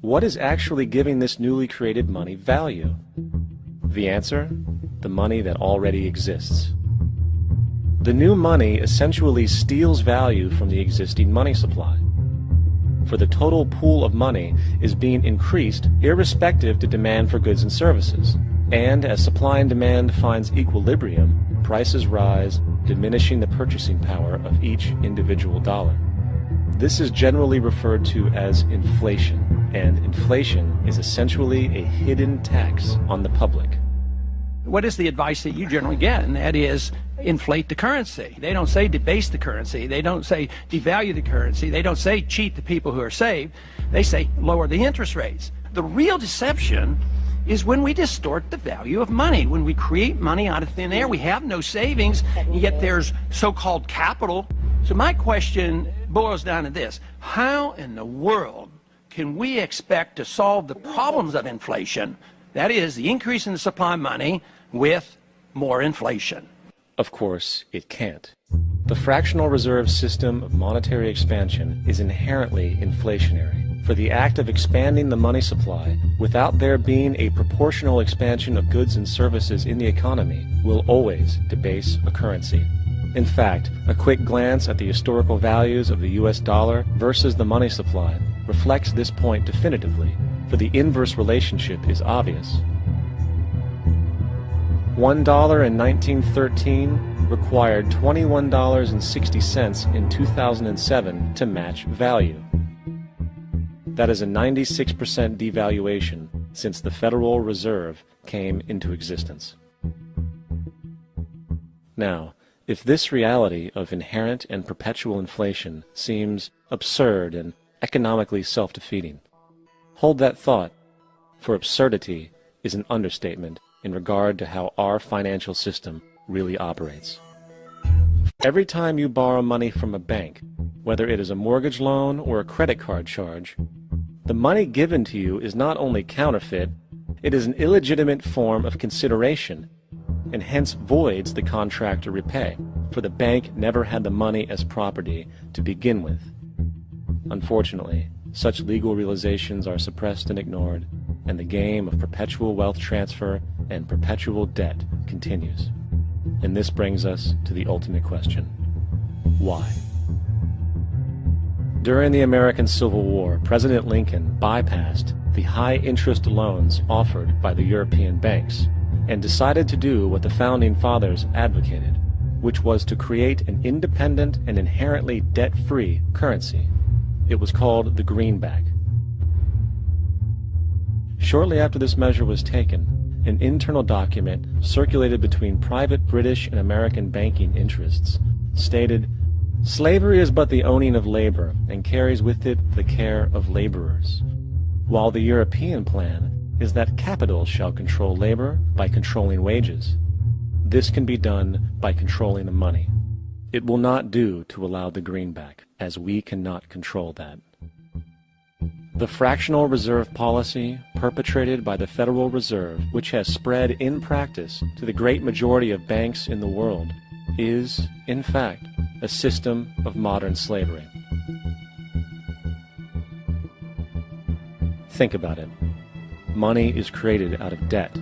what is actually giving this newly created money value? The answer? The money that already exists. The new money essentially steals value from the existing money supply. For the total pool of money is being increased irrespective to demand for goods and services. And as supply and demand finds equilibrium, prices rise, diminishing the purchasing power of each individual dollar. This is generally referred to as inflation, and inflation is essentially a hidden tax on the public. What is the advice that you generally get? And that is, inflate the currency. They don't say debase the currency. They don't say devalue the currency. They don't say cheat the people who are saved. They say lower the interest rates. The real deception is when we distort the value of money, when we create money out of thin air. We have no savings, and yet there's so-called capital. So my question boils down to this: how in the world can we expect to solve the problems of inflation, that is, the increase in the supply of money, with more inflation? Of course, it can't. The fractional reserve system of monetary expansion is inherently inflationary. For the act of expanding the money supply, without there being a proportional expansion of goods and services in the economy, will always debase a currency. In fact, a quick glance at the historical values of the US dollar versus the money supply reflects this point definitively, for the inverse relationship is obvious. $1 in 1913 required $21.60 in 2007 to match value. That is a 96% devaluation since the Federal Reserve came into existence. Now, if this reality of inherent and perpetual inflation seems absurd and economically self-defeating, hold that thought, for absurdity is an understatement in regard to how our financial system really operates. Every time you borrow money from a bank, whether it is a mortgage loan or a credit card charge, the money given to you is not only counterfeit, it is an illegitimate form of consideration, and hence voids the contract to repay, for the bank never had the money as property to begin with. Unfortunately, such legal realizations are suppressed and ignored, and the game of perpetual wealth transfer and perpetual debt continues. And this brings us to the ultimate question: why? During the American Civil War, President Lincoln bypassed the high-interest loans offered by the European banks and decided to do what the Founding Fathers advocated, which was to create an independent and inherently debt-free currency. It was called the greenback. Shortly after this measure was taken, an internal document circulated between private British and American banking interests stated, "Slavery is but the owning of labor, and carries with it the care of laborers, while the European plan is that capital shall control labor by controlling wages. This can be done by controlling the money. It will not do to allow the greenback, as we cannot control that." The fractional reserve policy perpetrated by the Federal Reserve, which has spread in practice to the great majority of banks in the world, is, in fact, a system of modern slavery. Think about it. Money is created out of debt.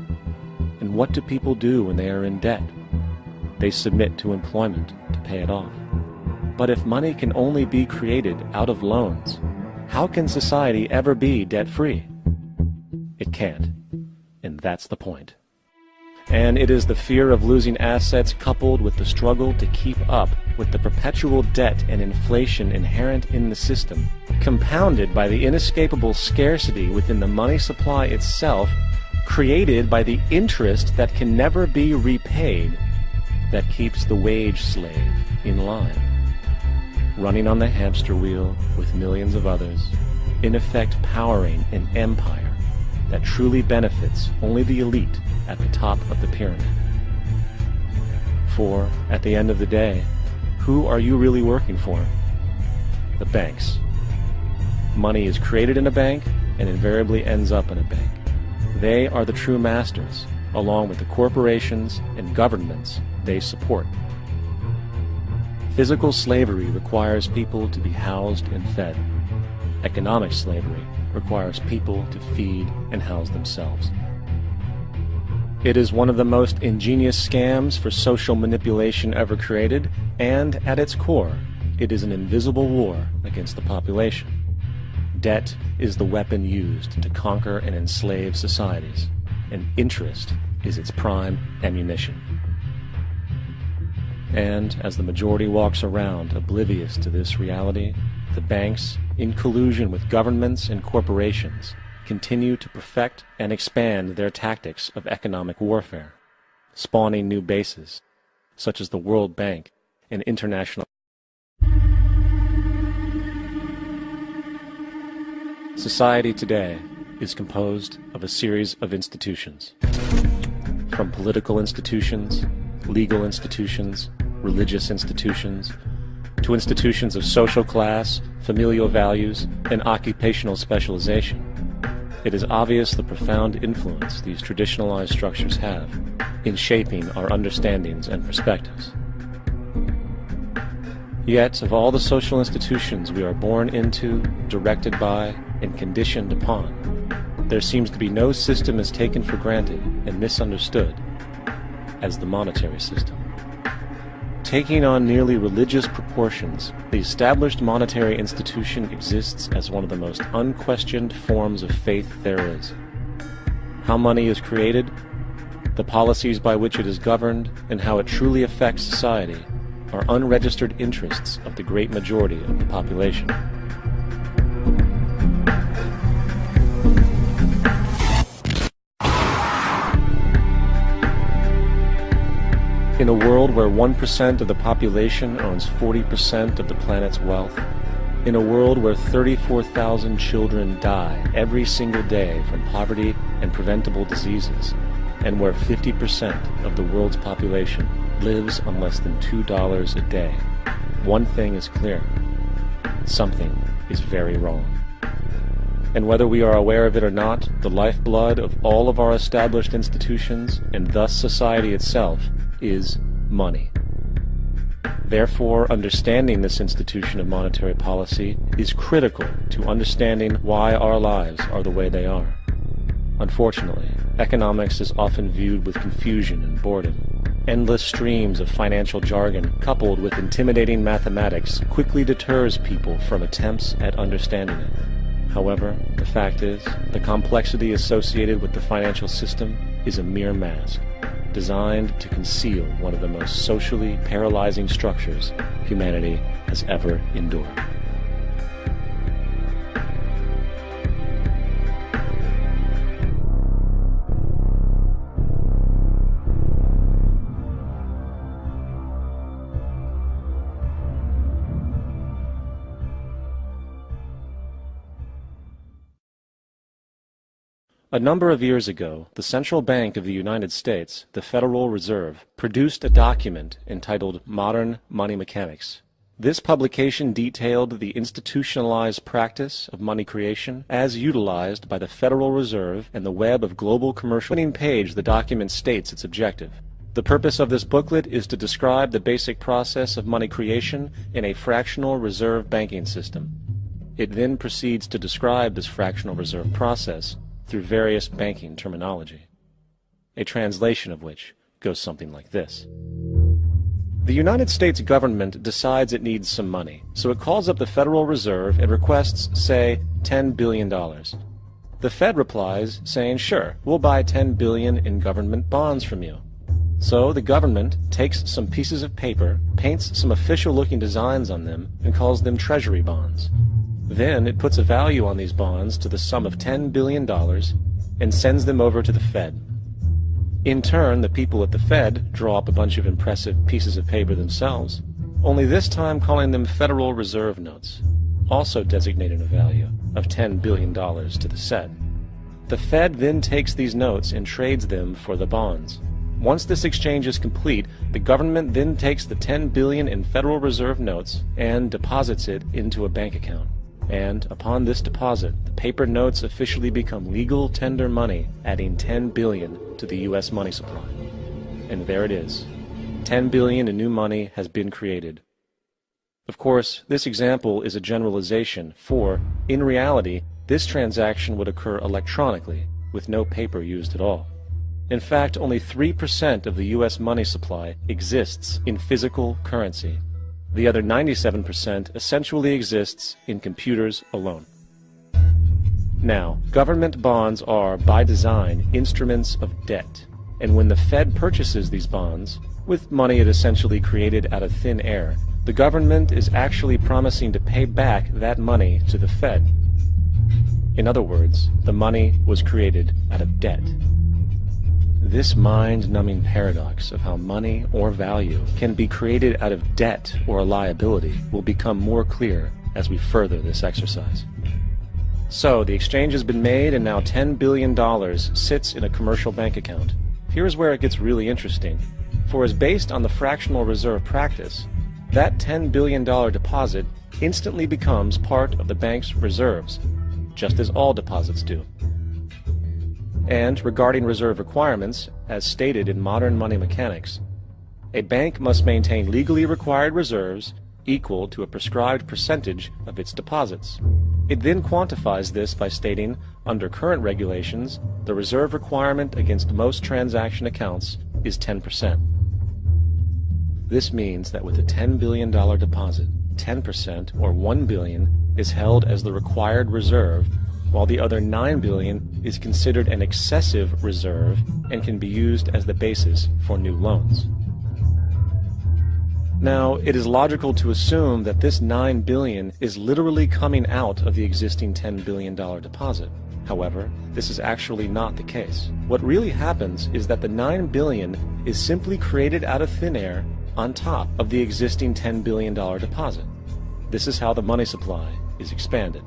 And what do people do when they are in debt? They submit to employment to pay it off. But if money can only be created out of loans, how can society ever be debt-free? It can't. And that's the point. And it is the fear of losing assets coupled with the struggle to keep up with the perpetual debt and inflation inherent in the system, compounded by the inescapable scarcity within the money supply itself, created by the interest that can never be repaid, that keeps the wage slave in line, running on the hamster wheel with millions of others, in effect powering an empire that truly benefits only the elite at the top of the pyramid. For, at the end of the day, who are you really working for? The banks. Money is created in a bank and invariably ends up in a bank. They are the true masters, along with the corporations and governments they support. Physical slavery requires people to be housed and fed. Economic slavery requires people to feed and house themselves. It is one of the most ingenious scams for social manipulation ever created, and at its core, it is an invisible war against the population. Debt is the weapon used to conquer and enslave societies, and interest is its prime ammunition. And as the majority walks around oblivious to this reality, the banks, in collusion with governments and corporations, continue to perfect and expand their tactics of economic warfare, spawning new bases, such as the World Bank and international. Society today is composed of a series of institutions, from political institutions, legal institutions, religious institutions, to institutions of social class, familial values, and occupational specialization. It is obvious the profound influence these traditionalized structures have in shaping our understandings and perspectives. Yet, of all the social institutions we are born into, directed by, and conditioned upon, there seems to be no system as taken for granted and misunderstood as the monetary system. Taking on nearly religious proportions, the established monetary institution exists as one of the most unquestioned forms of faith there is. How money is created, the policies by which it is governed, and how it truly affects society are unregistered interests of the great majority of the population. In a world where 1% of the population owns 40% of the planet's wealth, in a world where 34,000 children die every single day from poverty and preventable diseases, and where 50% of the world's population lives on less than $2 a day, one thing is clear: something is very wrong. And whether we are aware of it or not, the lifeblood of all of our established institutions, and thus society itself, is money. Therefore, understanding this institution of monetary policy is critical to understanding why our lives are the way they are. Unfortunately, economics is often viewed with confusion and boredom. Endless streams of financial jargon, coupled with intimidating mathematics, quickly deters people from attempts at understanding it. However, the fact is, the complexity associated with the financial system is a mere mask, designed to conceal one of the most socially paralyzing structures humanity has ever endured. A number of years ago, the Central Bank of the United States, the Federal Reserve, produced a document entitled Modern Money Mechanics. This publication detailed the institutionalized practice of money creation as utilized by the Federal Reserve and the web of global commercial. On the opening page, the document states its objective. The purpose of this booklet is to describe the basic process of money creation in a fractional reserve banking system. It then proceeds to describe this fractional reserve process through various banking terminology, a translation of which goes something like this. The United States government decides it needs some money, so it calls up the Federal Reserve and requests, say, $10 billion. The Fed replies, saying, sure, we'll buy $10 billion in government bonds from you. So the government takes some pieces of paper, paints some official-looking designs on them, and calls them treasury bonds. Then it puts a value on these bonds to the sum of $10 billion and sends them over to the Fed. In turn, the people at the Fed draw up a bunch of impressive pieces of paper themselves, only this time calling them Federal Reserve notes, also designating a value of $10 billion to the Fed. The Fed then takes these notes and trades them for the bonds. Once this exchange is complete, the government then takes the $10 billion in Federal Reserve notes and deposits it into a bank account. And upon this deposit, the paper notes officially become legal tender money, adding $10 billion to the U.S. money supply. And there it is. $10 billion in new money has been created. Of course, this example is a generalization, for, in reality, this transaction would occur electronically, with no paper used at all. In fact, only 3% of the U.S. money supply exists in physical currency. The other 97% essentially exists in computers alone. Now, government bonds are, by design, instruments of debt, and when the Fed purchases these bonds, with money it essentially created out of thin air, the government is actually promising to pay back that money to the Fed. In other words, the money was created out of debt. This mind-numbing paradox of how money or value can be created out of debt or a liability will become more clear as we further this exercise. So, the exchange has been made and now $10 billion sits in a commercial bank account. Here's where it gets really interesting. For as based on the fractional reserve practice, that $10 billion deposit instantly becomes part of the bank's reserves, just as all deposits do. And regarding reserve requirements, as stated in modern money mechanics, a bank must maintain legally required reserves equal to a prescribed percentage of its deposits. It then quantifies this by stating, under current regulations, the reserve requirement against most transaction accounts is 10%. This means that with a $10 billion deposit, 10% or $1 billion is held as the required reserve, while the other $9 billion is considered an excessive reserve and can be used as the basis for new loans. Now, it is logical to assume that this $9 billion is literally coming out of the existing $10 billion deposit. However, this is actually not the case. What really happens is that the $9 billion is simply created out of thin air on top of the existing $10 billion deposit. This is how the money supply is expanded.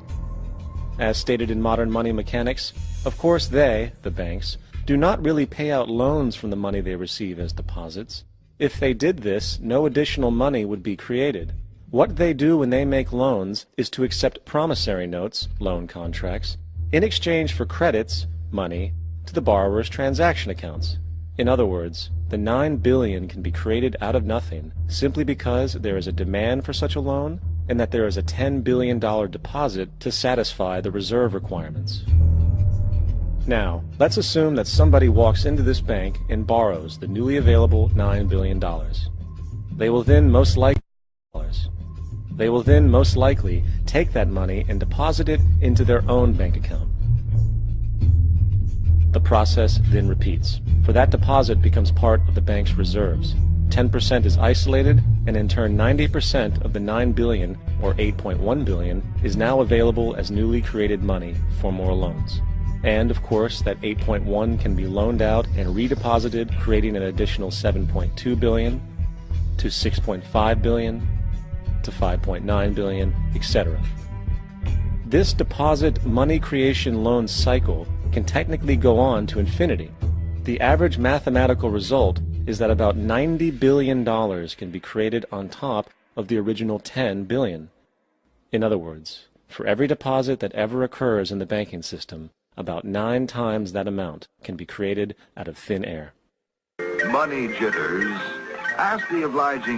As stated in modern money mechanics, of course they, the banks, do not really pay out loans from the money they receive as deposits. If they did this, no additional money would be created. What they do when they make loans is to accept promissory notes, loan contracts, in exchange for credits, money, to the borrower's transaction accounts. In other words, the $9 billion can be created out of nothing simply because there is a demand for such a loan and that there is a $10 billion deposit to satisfy the reserve requirements. Now, let's assume that somebody walks into this bank and borrows the newly available $9 billion. They will then most likely take that money and deposit it into their own bank account. The process then repeats, for that deposit becomes part of the bank's reserves. 10% is isolated, and in turn 90% of the $9 billion, or $8.1 billion, is now available as newly created money for more loans. And, of course, that 8.1 can be loaned out and redeposited, creating an additional 7.2 billion, to 6.5 billion, to 5.9 billion, etc. This deposit money creation loan cycle can technically go on to infinity. The average mathematical result is that about $90 billion can be created on top of the original $10 billion. In other words, for every deposit that ever occurs in the banking system, about 9 times that amount can be created out of thin air. Money jitters. Ask the obliging